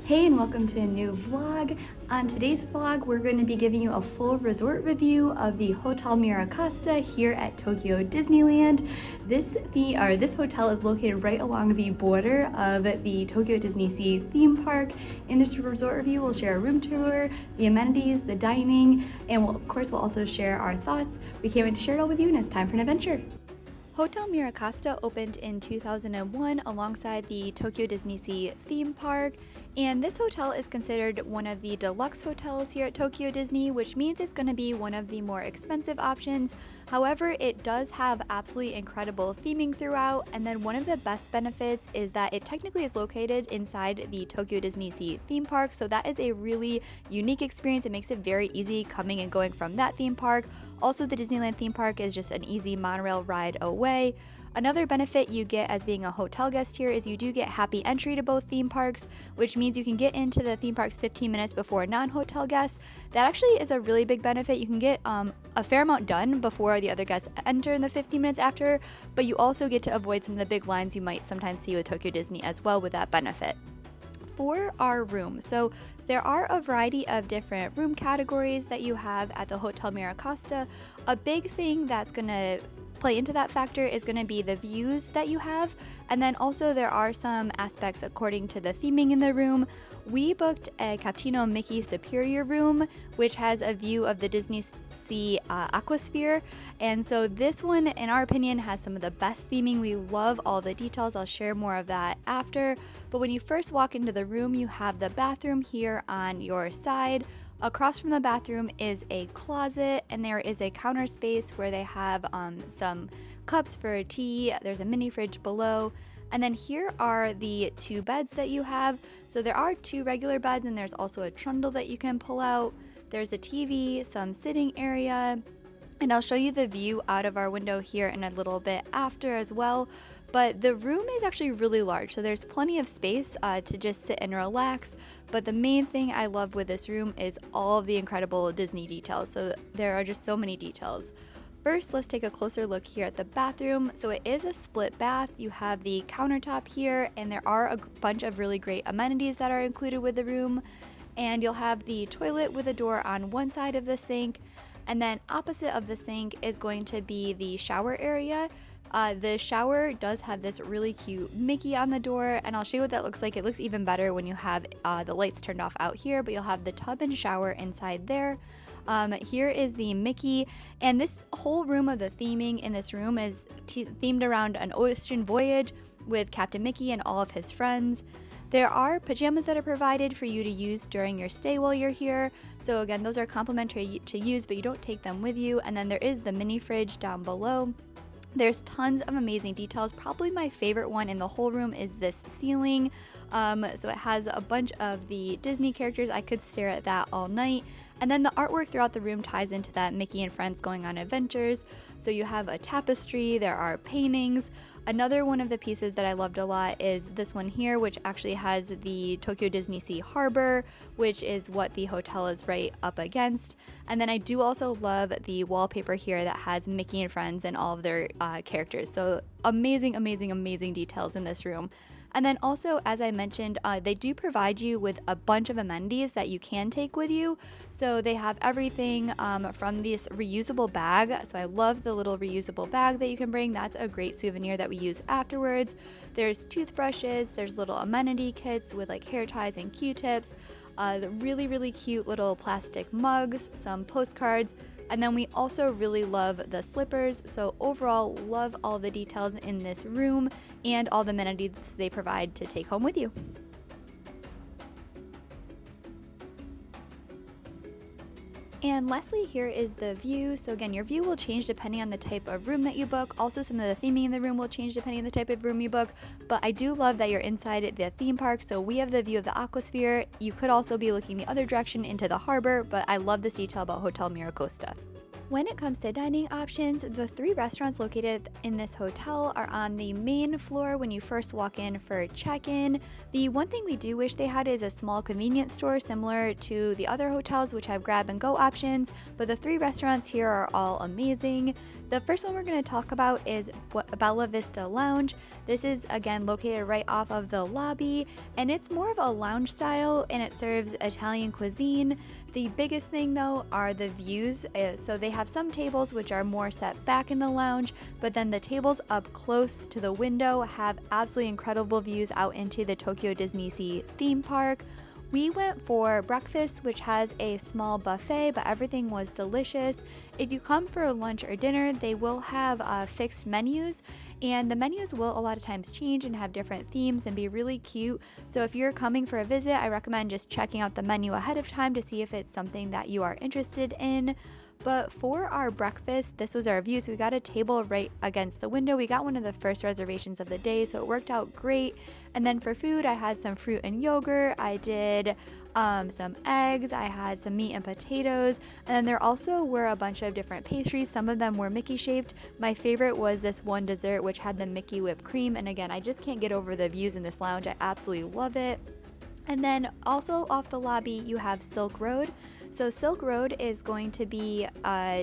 Hey and welcome to a new vlog. On today's vlog, we're going to be giving you a full resort review of the Hotel MiraCosta here at Tokyo Disneyland. This hotel is located right along the border of the Tokyo DisneySea theme park. In this resort review, we'll share a room tour, the amenities, the dining, and of course we'll also share our thoughts. We can't wait to share it all with you, and it's time for an adventure. Hotel MiraCosta opened in 2001 alongside the Tokyo DisneySea theme park, and this hotel is considered one of the deluxe hotels here at Tokyo Disney, which means it's going to be one of the more expensive options. However, it does have absolutely incredible theming throughout, and then one of the best benefits is that it technically is located inside the Tokyo DisneySea theme park, so that is a really unique experience. It makes it very easy coming and going from that theme park. Also, the Disneyland theme park is just an easy monorail ride away. Another benefit you get as being a hotel guest here is you do get happy entry to both theme parks, which means you can get into the theme parks 15 minutes before non-hotel guests. That actually is a really big benefit. You can get a fair amount done before the other guests enter in the 15 minutes after, but you also get to avoid some of the big lines you might sometimes see with Tokyo Disney as well with that benefit. For our room, so there are a variety of different room categories that you have at the Hotel MiraCosta. A big thing that's going to play into that factor is going to be the views that you have, and then also there are some aspects according to the theming in the room. We booked a Cappuccino Mickey Superior room, which has a view of the DisneySea Aquasphere, and so this one, in our opinion, has some of the best theming. We love all the details. I'll share more of that after, but when you first walk into the room, you have the bathroom here on your side. Across from the bathroom is a closet, and there is a counter space where they have some cups for tea. There's a mini fridge below. And then here are the two beds that you have. So there are two regular beds, and there's also a trundle that you can pull out. There's a TV, some sitting area, and I'll show you the view out of our window here in a little bit after as well. But the room is actually really large, so there's plenty of space to just sit and relax. But the main thing I love with this room is all of the incredible Disney details. So there are just so many details. First, let's take a closer look here at the bathroom. So it is a split bath. You have the countertop here, and there are a bunch of really great amenities that are included with the room. And you'll have the toilet with a door on one side of the sink, and then opposite of the sink is going to be the shower area. The shower does have this really cute Mickey on the door, and I'll show you what that looks like. It looks even better when you have the lights turned off out here, but you'll have the tub and shower inside there. Here is the Mickey, and this whole room of the theming in this room is themed around an ocean voyage with Captain Mickey and all of his friends. There are pajamas that are provided for you to use during your stay while you're here. So again, those are complimentary to use, but you don't take them with you. And then there is the mini fridge down below. There's tons of amazing details. Probably my favorite one in the whole room is this ceiling. So it has a bunch of the Disney characters. I could stare at that all night. And then the artwork throughout the room ties into that Mickey and friends going on adventures. So you have a tapestry, there are paintings. Another one of the pieces that I loved a lot is this one here, which actually has the Tokyo DisneySea Harbor, which is what the hotel is right up against. And then I do also love the wallpaper here that has Mickey and friends and all of their characters. So amazing, amazing, amazing details in this room. And then also, as I mentioned, they do provide you with a bunch of amenities that you can take with you. So they have everything from this reusable bag. So I love the little reusable bag that you can bring. That's a great souvenir that we use afterwards. There's toothbrushes, there's little amenity kits with like hair ties and Q-tips, the really, really cute little plastic mugs, some postcards. And then we also really love the slippers. So overall, love all the details in this room and all the amenities they provide to take home with you. And lastly, here is the view. So again, your view will change depending on the type of room that you book. Also, some of the theming in the room will change depending on the type of room you book. But I do love that you're inside the theme park. So we have the view of the Aquasphere. You could also be looking the other direction into the harbor, but I love this detail about Hotel MiraCosta. When it comes to dining options, the 3 restaurants located in this hotel are on the main floor when you first walk in for check-in. The one thing we do wish they had is a small convenience store similar to the other hotels which have grab and go options, but the 3 restaurants here are all amazing. The first one we're going to talk about is Bella Vista Lounge. This is again located right off of the lobby, and it's more of a lounge style and it serves Italian cuisine. The biggest thing though are the views. So they have some tables which are more set back in the lounge, but then the tables up close to the window have absolutely incredible views out into the Tokyo DisneySea theme park. We went for breakfast, which has a small buffet, but everything was delicious. If you come for lunch or dinner, they will have fixed menus, and the menus will a lot of times change and have different themes and be really cute. So if you're coming for a visit, I recommend just checking out the menu ahead of time to see if it's something that you are interested in. But for our breakfast, this was our view. So we got a table right against the window. We got one of the first reservations of the day, so it worked out great. And then for food, I had some fruit and yogurt. I did some eggs. I had some meat and potatoes. And then there also were a bunch of different pastries. Some of them were Mickey shaped. My favorite was this one dessert, which had the Mickey whipped cream. And again, I just can't get over the views in this lounge. I absolutely love it. And then also off the lobby, you have Silk Road. So Silk Road is going to be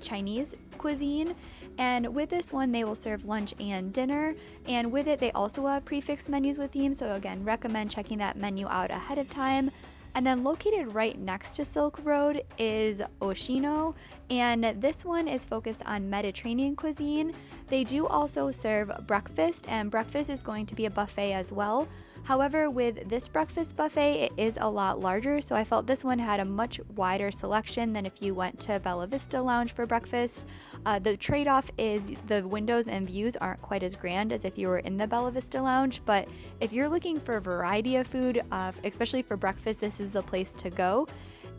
Chinese cuisine, and with this one they will serve lunch and dinner, and with it they also have prefix menus with themes, so again recommend checking that menu out ahead of time. And then located right next to Silk Road is Oshino, and this one is focused on Mediterranean cuisine. They do also serve breakfast, and breakfast is going to be a buffet as well. However, with this breakfast buffet, it is a lot larger, so I felt this one had a much wider selection than if you went to Bella Vista Lounge for breakfast. The trade-off is the windows and views aren't quite as grand as if you were in the Bella Vista Lounge, but if you're looking for a variety of food, especially for breakfast, this is the place to go.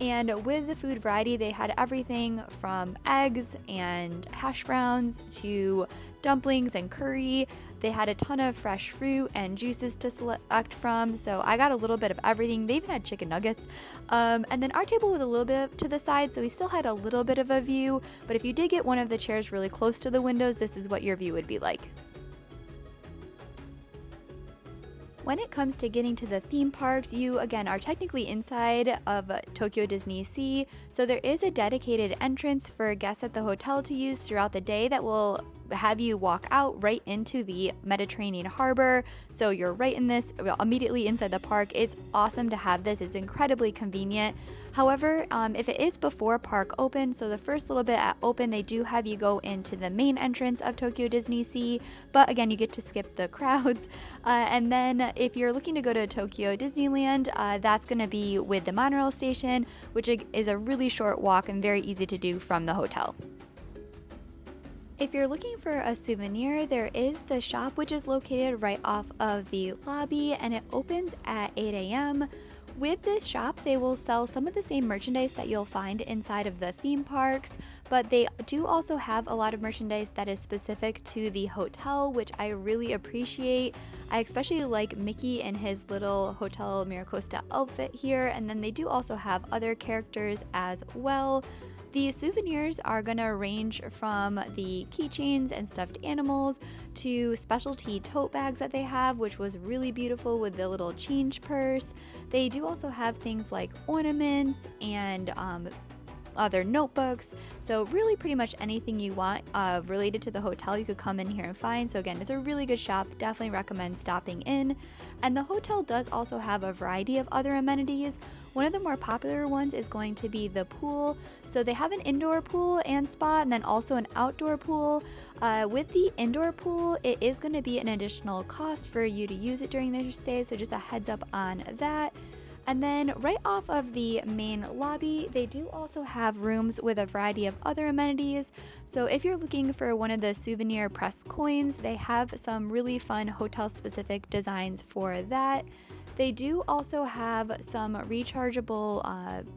And with the food variety, they had everything from eggs and hash browns to dumplings and curry. They had a ton of fresh fruit and juices to select from, so I got a little bit of everything. They even had chicken nuggets. And then our table was a little bit to the side, so we still had a little bit of a view, but if you did get one of the chairs really close to the windows, this is what your view would be like. When it comes to getting to the theme parks, you again are technically inside of Tokyo DisneySea, so there is a dedicated entrance for guests at the hotel to use throughout the day that will have you walk out right into the Mediterranean harbor. So you're right in this, immediately inside the park. It's awesome to have this. It's incredibly convenient. However, if it is before park open, so the first little bit at open, they do have you go into the main entrance of Tokyo DisneySea, but again, you get to skip the crowds. And then if you're looking to go to Tokyo Disneyland, that's going to be with the monorail station, which is a really short walk and very easy to do from the hotel. If you're looking for a souvenir, there is the shop, which is located right off of the lobby, and it opens at 8 a.m. With this shop, they will sell some of the same merchandise that you'll find inside of the theme parks, but they do also have a lot of merchandise that is specific to the hotel, which I really appreciate. I especially like Mickey in his little Hotel MiraCosta outfit here, and then they do also have other characters as well. The souvenirs are going to range from the keychains and stuffed animals to specialty tote bags that they have, which was really beautiful with the little change purse. They do also have things like ornaments and other notebooks, so really pretty much anything you want related to the hotel you could come in here and find. So again, it's a really good shop, definitely recommend stopping in. And the hotel does also have a variety of other amenities. One of the more popular ones is going to be the pool. So they have an indoor pool and spa, and then also an outdoor pool. With the indoor pool, it is going to be an additional cost for you to use it during their stay, so just a heads up on that. And then right off of the main lobby, they do also have rooms with a variety of other amenities. So if you're looking for one of the souvenir pressed coins, they have some really fun hotel specific designs for that. They do also have some rechargeable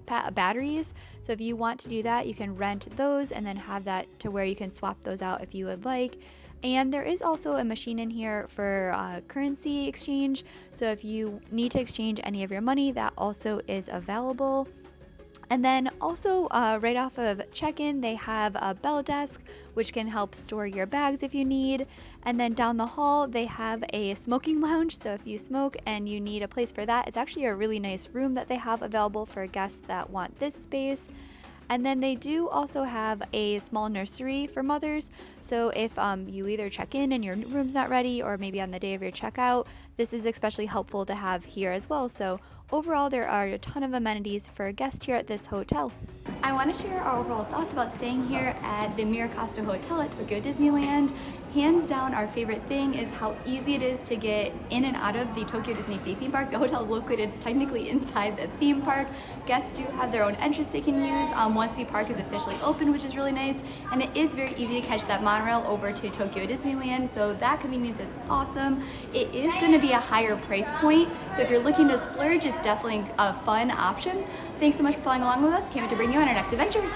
batteries. So if you want to do that, you can rent those and then have that to where you can swap those out if you would like. And there is also a machine in here for currency exchange. So if you need to exchange any of your money, that also is available. And then also right off of check-in, they have a bell desk, which can help store your bags if you need. And then down the hall, they have a smoking lounge. So if you smoke and you need a place for that, it's actually a really nice room that they have available for guests that want this space. And then they do also have a small nursery for mothers. So if you either check in and your room's not ready, or maybe on the day of your checkout, this is especially helpful to have here as well. So overall, there are a ton of amenities for a guest here at this hotel. I want to share our overall thoughts about staying here at the MiraCosta Hotel at Tokyo Disneyland. Hands down, our favorite thing is how easy it is to get in and out of the Tokyo DisneySea theme park. The hotel is located technically inside the theme park. Guests do have their own entrance they can use once the park is officially open, which is really nice. And it is very easy to catch that monorail over to Tokyo Disneyland, so that convenience is awesome. It is going to be a higher price point, so if you're looking to splurge, it's definitely a fun option. Thanks so much for following along with us. Can't wait to bring you on our next adventure.